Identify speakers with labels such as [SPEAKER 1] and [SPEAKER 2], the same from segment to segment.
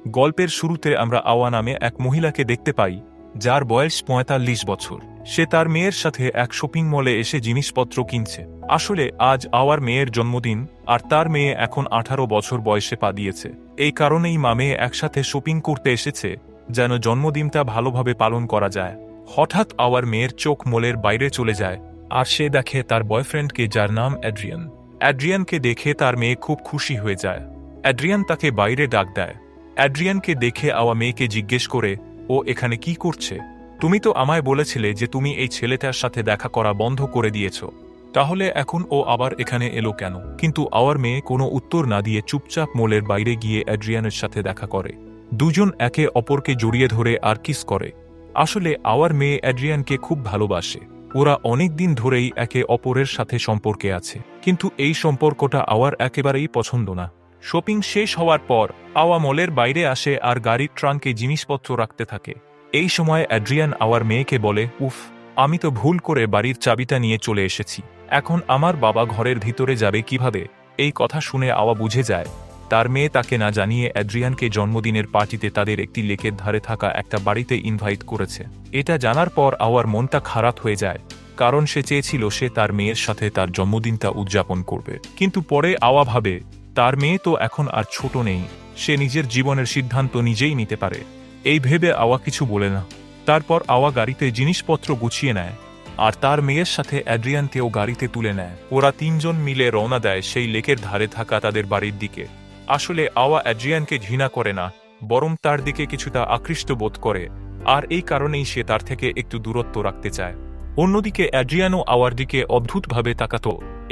[SPEAKER 1] গল্পের শুরুতে আমরা আওয়া নামে এক মহিলাকে দেখতে পাই, যার বয়স ৪৫ বছর। সে তার মেয়ের সাথে এক শপিং মলে এসে জিনিসপত্র কিনছে। আসলে আজ আওয়ার মেয়ের জন্মদিন, আর তার মেয়ে এখন ১৮ বছর বয়সে পা দিয়েছে। এই কারণেই মা মেয়ে একসাথে শপিং করতে এসেছে, যেন জন্মদিনটা ভালোভাবে পালন করা যায়। হঠাৎ আওয়ার মেয়ের চোখ মলের বাইরে চলে যায়, আর সে দেখে তার বয়ফ্রেন্ডকে, যার নাম অ্যাড্রিয়ান। অ্যাড্রিয়ানকে দেখে তার মেয়ে খুব খুশি হয়ে যায়। অ্যাড্রিয়ান তাকে বাইরে ডাক দেয়। অ্যাড্রিয়ানকে দেখে আওয়া মেয়েকে জিজ্ঞেস করে, ও এখানে কি করছে? তুমি তো আমায় বলেছিলে যে তুমি এই ছেলেটার সাথে দেখা করা বন্ধ করে দিয়েছ, তাহলে এখন ও আবার এখানে এলো কেন? কিন্তু আওয়ার মেয়ে কোনো উত্তর না দিয়ে চুপচাপ মলের বাইরে গিয়ে অ্যাড্রিয়ানের সাথে দেখা করে। দুজন একে অপরকে জড়িয়ে ধরে আর কিস করে। আসলে আওয়ার মেয়ে অ্যাড্রিয়ানকে খুব ভালোবাসে। ওরা অনেক দিন ধরেই একে অপরের সাথে সম্পর্কে আছে, কিন্তু এই সম্পর্কটা আওয়ার একেবারেই পছন্দ না। শপিং শেষ হওয়ার পর আওয়া মলের বাইরে আসে আর গাড়ির ট্রাঙ্কে জিনিসপত্র রাখতে থাকে। এই সময় অ্যাড্রিয়ান আওয়ার মেয়েকে বলে, উফ, আমি তো ভুল করে বাড়ির চাবিটা নিয়ে চলে এসেছি। এখন আমার বাবা ঘরের ভিতরে যাবে কিভাবে? এই কথা শুনে আওয়া বুঝে যায় তার মেয়ে তাকে না জানিয়ে অ্যাড্রিয়ানকে জন্মদিনের পার্টিতে তাদের একটি লেকের ধারে থাকা একটা বাড়িতে ইনভাইট করেছে। এটা জানার পর আওয়ার মনটা খারাপ হয়ে যায়, কারণ সে চেয়েছিল সে তার মেয়ের সাথে তার জন্মদিনটা উদযাপন করবে। কিন্তু পরে আওয়া ভাবে, তার মেয়ে তো এখন আর ছোট নেই, সে নিজের জীবনের সিদ্ধান্ত নিজেই নিতে পারে। এই ভেবে আওয়া কিছু বলে না। তারপর আওয়া গাড়িতে জিনিসপত্র গুছিয়ে নেয়, আর তার মেয়ের সাথে অ্যাড্রিয়ানকেও গাড়িতে তুলে নেয়। ওরা তিনজন মিলে রওনা দেয় সেই লেকের ধারে থাকা তাদের বাড়ির দিকে। আসলে আওয়া অ্যাড্রিয়ানকে ঘৃণা করে না, বরং তার দিকে কিছুটা আকৃষ্ট বোধ করে, আর এই কারণেই সে তার থেকে একটু দূরত্ব রাখতে চায়। অন্যদিকে অ্যাড্রিয়ানও আওয়ার দিকে অদ্ভুতভাবে তাকাত।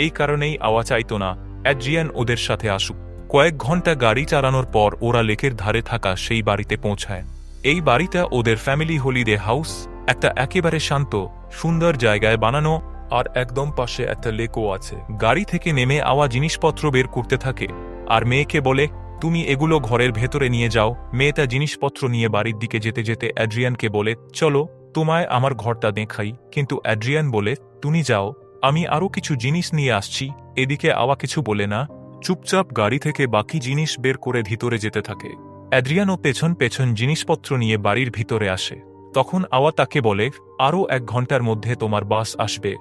[SPEAKER 1] এই কারণেই আওয়া চাইত না অ্যাড্রিয়ান ওদের সাথে আসুক। কয়েক ঘন্টা গাড়ি চালানোর পর ওরা লেকের ধারে থাকা সেই বাড়িতে পৌঁছায়। এই বাড়িটা ওদের ফ্যামিলি হলিডে হাউস, একটা একেবারে শান্ত সুন্দর জায়গায় বানানো, আর একদম পাশে একটা লেকও আছে। গাড়ি থেকে নেমে আওয়া জিনিসপত্র বের করতে থাকে, আর মেয়েকে বলে, তুমি এগুলো ঘরের ভেতরে নিয়ে যাও। মেয়েটা জিনিসপত্র নিয়ে বাড়ির দিকে যেতে যেতে অ্যাড্রিয়ানকে বলে, চলো তোমায় আমার ঘরটা দেখাই। কিন্তু অ্যাড্রিয়ান বলে, তুমি যাও, আমি আরও কিছু জিনিস নিয়ে আসছি। এদিকে আওয়া কিছু বলে না, চুপচাপ গাড়ি থেকে বাকি জিনিস বের করে ভিতরে যেতে থাকে। অ্যাড্রিয়ানও পেছন পেছন জিনিসপত্র নিয়ে বাড়ির ভিতরে আসে। তখন আওয়া তাকে বলে, আরও 1 ঘন্টার মধ্যে তোমার বাস আসবে,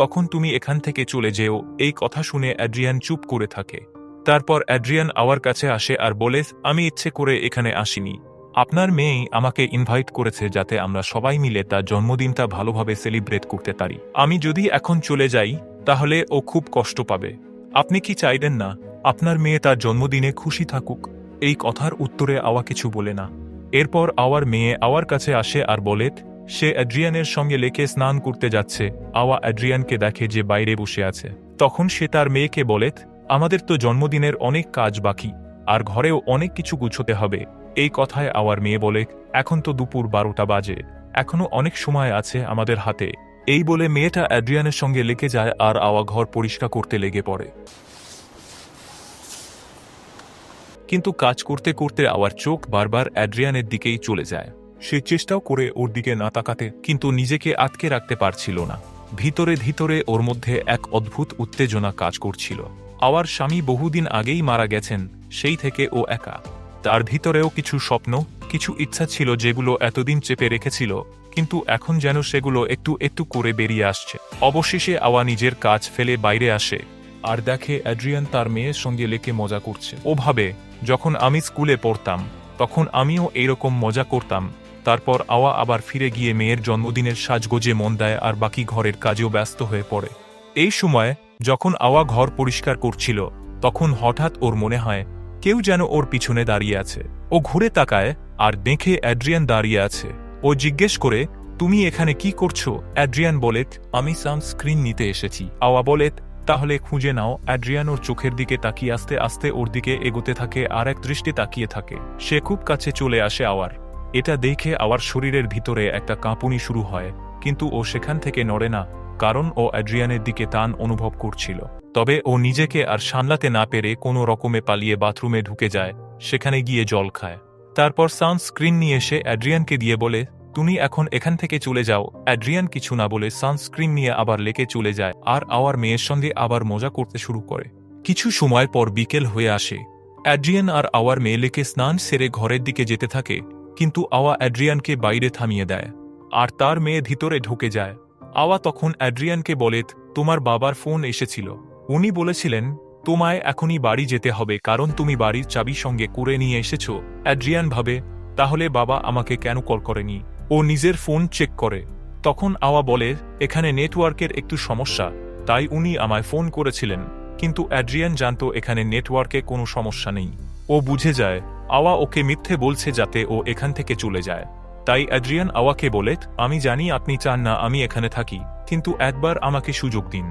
[SPEAKER 1] তখন তুমি এখান থেকে চলে যেও। এই কথা শুনে অ্যাড্রিয়ান চুপ করে থাকে। তারপর অ্যাড্রিয়ান আওয়ার কাছে আসে আর বলে, আমি ইচ্ছে করে এখানে আসিনি, আপনার মেয়েই আমাকে ইনভাইট করেছে যাতে আমরা সবাই মিলে তার জন্মদিনটা ভালোভাবে সেলিব্রেট করতে পারি। আমি যদি এখন চলে যাই তাহলে ও খুব কষ্ট পাবে। আপনি কি চাইবেন না আপনার মেয়ে তার জন্মদিনে খুশি থাকুক? এই কথার উত্তরে আওয়া কিছু বলে না। এরপর আওয়ার মেয়ে আওয়ার কাছে আসে আর বলে সে অ্যাড্রিয়ানের সঙ্গে লেকে স্নান করতে যাচ্ছে। আওয়া অ্যাড্রিয়ানকে দেখে যে বাইরে বসে আছে। তখন সে তার মেয়েকে বলে, আমাদের তো জন্মদিনের অনেক কাজ বাকি, আর ঘরেও অনেক কিছু গুছোতে হবে। এই কথায় আওয়ার মেয়ে বলে, এখন তো দুপুর 12টা বাজে, এখনো অনেক সময় আছে আমাদের হাতে। এই বলে মেয়েটা অ্যাড্রিয়ানের সঙ্গে লেগে যায় আর আওয়া ঘর পরিষ্কার করতে লেগে পড়ে। কিন্তু কাজ করতে করতে আওয়ার চোখ বারবার অ্যাড্রিয়ানের দিকেই চলে যায়। সে চেষ্টাও করে ওর দিকে না তাকাতে, কিন্তু নিজেকে আটকে রাখতে পারছিল না। ভিতরে ভিতরে ওর মধ্যে এক অদ্ভুত উত্তেজনা কাজ করছিল। আওয়ার স্বামী বহুদিন আগেই মারা গেছেন, সেই থেকে ও একা। তার ভিতরেও কিছু স্বপ্ন, কিছু ইচ্ছা ছিল যেগুলো এতদিন চেপে রেখেছিল, কিন্তু এখন যেন সেগুলো একটু একটু করে বেরিয়ে আসছে। অবশেষে আওয়া নিজের কাজ ফেলে বাইরে আসে আর দেখে অ্যাড্রিয়ান তার মেয়ের সঙ্গে লেকে মজা করছে। ও ভাবে, যখন আমি স্কুলে পড়তাম তখন আমিও এইরকম মজা করতাম। তারপর আওয়া আবার ফিরে গিয়ে মেয়ের জন্মদিনের সাজগোজে মন দেয় আর বাকি ঘরের কাজেও ব্যস্ত হয়ে পড়ে। এই সময় যখন আওয়া ঘর পরিষ্কার করছিল, তখন হঠাৎ ওর মনে হয় কেউ যেন ওর পিছনে দাঁড়িয়ে আছে। ও ঘুরে তাকায় আর দেখে অ্যাড্রিয়ান দাঁড়িয়ে আছে। ও জিজ্ঞেস করে, তুমি এখানে কি করছো? অ্যাড্রিয়ান বলে, আমি সানস্ক্রিন নিতে এসেছি। আওয়া বলে, তাহলে খুঁজে নাও। অ্যাড্রিয়ান ওর চোখের দিকে তাকিয়ে আস্তে আস্তে ওর দিকে এগোতে থাকে আর এক দৃষ্টি তাকিয়ে থাকে। সে খুব কাছে চলে আসে আওয়ার। এটা দেখে আওয়ার শরীরের ভিতরে একটা কাঁপুনি শুরু হয়, কিন্তু ও সেখান থেকে নড়ে না, কারণ ও অ্যাড্রিয়ানের দিকে টান অনুভব করছিল। তবে ও নিজেকে আর সামলাতে না পেরে কোনো রকমে পালিয়ে বাথরুমে ঢুকে যায়, সেখানে গিয়ে জল খায়। তারপর সানস্ক্রিন নিয়ে এসে অ্যাড্রিয়ানকে দিয়ে বলে, তুমি এখন এখান থেকে চলে যাও। অ্যাড্রিয়ান কিছু না বলে সানস্ক্রিন নিয়ে আবার লেকে চলে যায় আর আওয়ার মেয়ের সঙ্গে আবার মজা করতে শুরু করে। কিছু সময় পর বিকেল হয়ে আসে। অ্যাড্রিয়ান আর আওয়ার মেয়ে লেকে স্নান সেরে ঘরের দিকে যেতে থাকে, কিন্তু আওয়া অ্যাড্রিয়ানকে বাইরে থামিয়ে দেয় আর তার মেয়ে ভিতরে ঢুকে যায়। আওয়া তখন অ্যাড্রিয়ানকে বলে, তোমার বাবার ফোন এসেছিল, উনি বলেছিলেন তোমায় এখনই বাড়ি যেতে হবে কারণ তুমি বাড়ির চাবি সঙ্গে করে নিয়ে এসেছ। অ্যাড্রিয়ান ভাবে, তাহলে বাবা আমাকে কেন কল করেনি? ও নিজের ফোন চেক করে। তখন আওয়া বলে, এখানে নেটওয়ার্কের একটু সমস্যা, তাই উনি আমায় ফোন করেছিলেন। কিন্তু অ্যাড্রিয়ান জানত এখানে নেটওয়ার্কে কোনো সমস্যা নেই। ও বুঝে যায় আওয়া ওকে মিথ্যে বলছে যাতে ও এখান থেকে চলে যায়। তাই অ্যাড্রিয়ান আওয়াকে বলে, আমি জানি আপনি চান না আমি এখানে থাকি, কিন্তু একবার আমাকে সুযোগ দিন।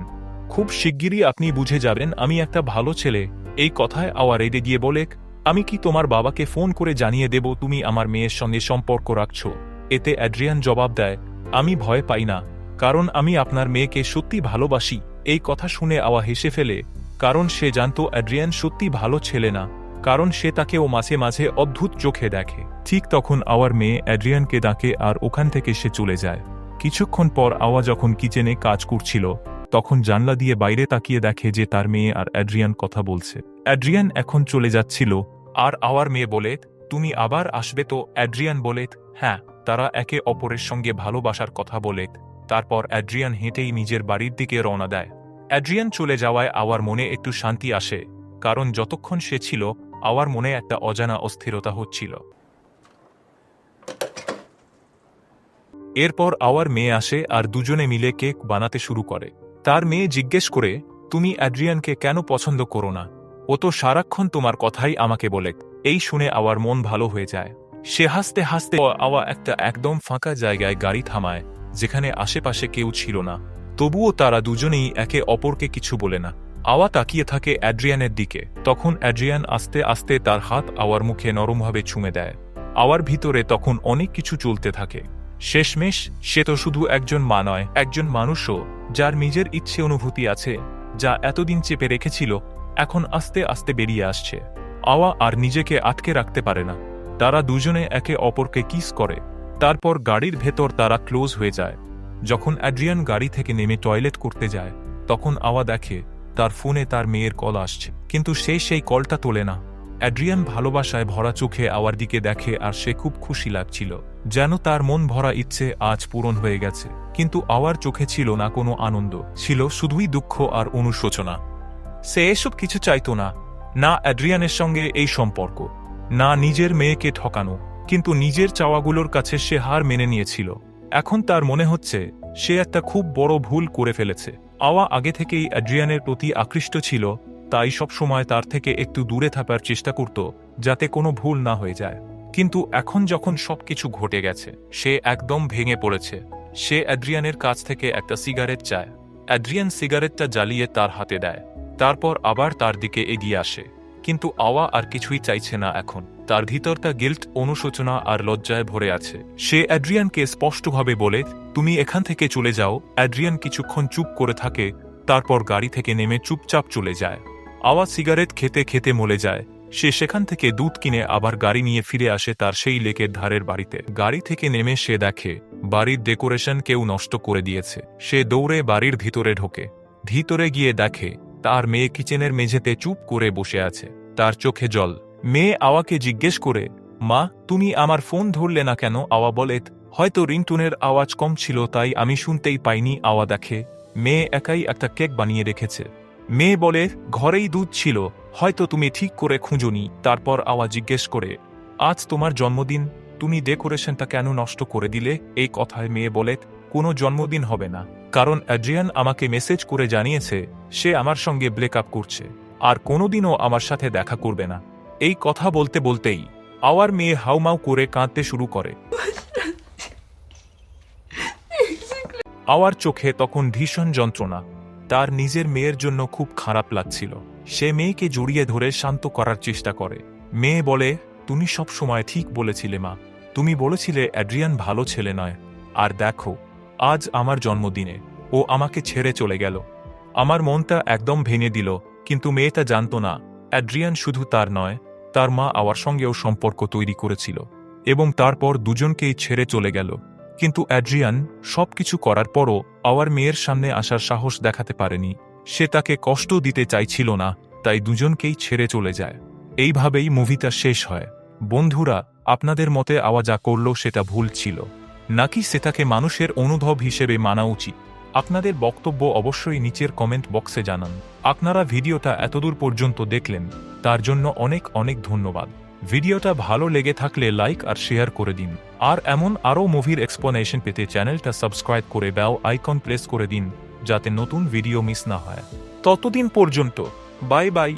[SPEAKER 1] খুব শিগগিরই আপনি বুঝে যাবেন আমি একটা ভালো ছেলে। এই কথায় আওয়া রেগে গিয়ে বলে, আমি কি তোমার বাবাকে ফোন করে জানিয়ে দেব তুমি আমার মেয়ের সঙ্গে সম্পর্ক রাখছ? এতে অ্যাড্রিয়ান জবাব দেয়, আমি ভয় পাই না, কারণ আমি আপনার মেয়েকে সত্যি ভালোবাসি। এই কথা শুনে আওয়া হেসে ফেলে, কারণ সে জানত অ্যাড্রিয়ান সত্যি ভালো ছেলে না, কারণ সে তাকেও মাঝে মাঝে অদ্ভুত চোখে দেখে। ঠিক তখন আওয়ার মেয়ে অ্যাড্রিয়ানকে ডাকে আর ওখান থেকে সে চলে যায়। কিছুক্ষণ পর আওয়া যখন কিচেনে কাজ করছিল, তখন জানলা দিয়ে বাইরে তাকিয়ে দেখে যে তার মেয়ে আর অ্যাড্রিয়ান কথা বলছে। অ্যাড্রিয়ান এখন চলে যাচ্ছিল আর আওয়ার মেয়ে বলে, তুমি আবার আসবে তো? অ্যাড্রিয়ান বলে, হ্যাঁ। তারা একে অপরের সঙ্গে ভালোবাসার কথা বলে তারপর অ্যাড্রিয়ান হেঁটেই নিজের বাড়ির দিকে রওনা দেয়। অ্যাড্রিয়ান চলে যাওয়ায় আওয়ার মনে একটু শান্তি আসে, কারণ যতক্ষণ সে ছিল আওয়ার মনে একটা অজানা অস্থিরতা হচ্ছিল। এরপর আওয়ার মেয়ে আসে আর দুজনে মিলে কেক বানাতে শুরু করে। তার মেয়ে জিজ্ঞেস করে, তুমি অ্যাড্রিয়ানকে কেন পছন্দ করো না? ও তো সারাক্ষণ তোমার কথাই আমাকে বলে। এই শুনে আওয়ার মন ভালো হয়ে যায়। সে হাসতে হাসতে আওয়া একটা একদম ফাঁকা জায়গায় গাড়ি থামায়, যেখানে আশেপাশে কেউ ছিল না। তবুও তারা দুজনেই একে অপরকে কিছু বলে না। আওয়া তাকিয়ে থাকে অ্যাড্রিয়ানের দিকে। তখন অ্যাড্রিয়ান আস্তে আস্তে তার হাত আওয়ার মুখে নরমভাবে ছুঁয়ে দেয়। আওয়ার ভিতরে তখন অনেক কিছু চলতে থাকে। শেষমেশ সে তো শুধু একজন মা নয়, একজন মানুষও, যার নিজের ইচ্ছে অনুভূতি আছে, যা এতদিন চেপে রেখেছিল এখন আস্তে আস্তে বেরিয়ে আসছে। আওয়া আর নিজেকে আটকে রাখতে পারে না। তারা দুজনে একে অপরকে কিস করে। তারপর গাড়ির ভেতর তারা ক্লোজ হয়ে যায়। যখন অ্যাড্রিয়ান গাড়ি থেকে নেমে টয়লেট করতে যায়, তখন আওয়া দেখে তার ফোনে তার মেয়ের কল আসছে, কিন্তু সে সেই কলটা তোলে না। অ্যাড্রিয়ান ভালোবাসায় ভরা চোখে আওয়ার দিকে দেখে আর সে খুব খুশি লাগছিল, যেন তার মন ভরা ইচ্ছে আজ পূরণ হয়ে গেছে। কিন্তু আওয়ার চোখে ছিল না কোনো আনন্দ, ছিল শুধুই দুঃখ আর অনুশোচনা। সে এসব কিছু চাইত না, না অ্যাড্রিয়ানের সঙ্গে এই সম্পর্ক, না নিজের মেয়েকে ঠকানো, কিন্তু নিজের চাওয়াগুলোর কাছে সে হার মেনে নিয়েছিল। এখন তার মনে হচ্ছে সে একটা খুব বড় ভুল করে ফেলেছে। আওয়া আগে থেকেই অ্যাড্রিয়ানের প্রতি আকৃষ্ট ছিল, তাই সব সময় তার থেকে একটু দূরে থাকার চেষ্টা করত, যাতে কোনো ভুল না হয়ে যায়। কিন্তু এখন যখন সবকিছু ঘটে গেছে, সে একদম ভেঙে পড়েছে। সে অ্যাড্রিয়ানের কাছ থেকে একটা সিগারেট চায়। অ্যাড্রিয়ান সিগারেটটা জ্বালিয়ে তার হাতে দেয়, তারপর আবার তার দিকে এগিয়ে আসে। কিন্তু আওয়া আর কিছুই চাইছে না এখন। তার ভিতরটা গিল্ট, অনুশোচনা আর লজ্জায় ভরে আছে। সে অ্যাড্রিয়ানকে স্পষ্টভাবে বলে, তুমি এখান থেকে চলে যাও। অ্যাড্রিয়ান কিছুক্ষণ চুপ করে থাকে, তারপর গাড়ি থেকে নেমে চুপচাপ চলে যায়। আওয়া সিগারেট খেতে খেতে মলে যায়। সে সেখান থেকে দুধ কিনে আবার গাড়ি নিয়ে ফিরে আসে তার সেই লেকের ধারের বাড়িতে। গাড়ি থেকে নেমে সে দেখে বাড়ির ডেকোরেশন কেউ নষ্ট করে দিয়েছে। সে দৌড়ে বাড়ির ভিতরে ঢোকে। ভিতরে গিয়ে দেখে তার মেয়ে কিচেনের মেঝেতে চুপ করে বসে আছে, তার চোখে জল। মেয়ে আওয়াকে জিজ্ঞেস করে, মা, তুমি আমার ফোন ধরলে না কেন? আওয়া বলে, হয়তো রিংটোনের আওয়াজ কম ছিল তাই আমি শুনতেই পাইনি। আওয়া দেখে মেয়ে একাই একটা কেক বানিয়ে রেখেছে। মেয়ে বলে, ঘরেই দুধ ছিল, হয়তো তুমি ঠিক করে খুঁজোনি। তারপর আওয়া জিজ্ঞেস করে, আজ তোমার জন্মদিন, তুমি ডেকোরেশনটা কেন নষ্ট করে দিলে? এই কথায় মেয়ে বলে, কোনো জন্মদিন হবে না, কারণ অ্যাড্রিয়ান আমাকে মেসেজ করে জানিয়েছে সে আমার সঙ্গে ব্রেকআপ করছে আর কোনোদিনও আমার সাথে দেখা করবে না। এই কথা বলতে বলতেই আওয়ার মেয়ে হাউমাউ করে কাঁদতে শুরু করে। আওয়ার চোখে তখন ভীষণ যন্ত্রণা। তার নিজের মেয়ের জন্য খুব খারাপ লাগছিল। সে মেয়েকে জড়িয়ে ধরে শান্ত করার চেষ্টা করে। মেয়ে বলে, তুমি সব সময় ঠিক বলেছিলে মা, তুমি বলেছিলে অ্যাড্রিয়ান ভালো ছেলে নয়। আর দেখো, আজ আমার জন্মদিনে ও আমাকে ছেড়ে চলে গেল। আমার মনটা একদম ভেঙে দিল। কিন্তু মেয়েটা জানত না অ্যাড্রিয়ান শুধু তার নয়, তার মা আওয়ার সঙ্গেও সম্পর্ক তৈরি করেছিল এবং তারপর দুজনকেই ছেড়ে চলে গেল। কিন্তু অ্যাড্রিয়ান সবকিছু করার পরও আওয়ার মেয়ের সামনে আসার সাহস দেখাতে পারেনি। সে তাকে কষ্ট দিতে চাইছিল না, তাই দুজনকেই ছেড়ে চলে যায়। এইভাবেই মুভিটা শেষ হয়। বন্ধুরা, আপনাদের মতে আওয়া যা করল সেটা ভুল ছিল, নাকি সেটাকে মানুষের অনুভব হিসেবে মানা উচিত? আপনাদের বক্তব্য অবশ্যই নিচের কমেন্ট বক্সে জানান। আপনারা ভিডিওটা এতদূর পর্যন্ত দেখলেন, তার জন্য অনেক অনেক ধন্যবাদ। ভিডিওটা ভালো লেগে থাকলে লাইক আর শেয়ার করে দিন। আর এমন আরও মুভির এক্সপ্লেনেশন পেতে চ্যানেলটা সাবস্ক্রাইব করে বেল আইকন প্রেস করে দিন, যাতে নতুন ভিডিও মিস না হয়। ততদিন পর্যন্ত বাই বাই।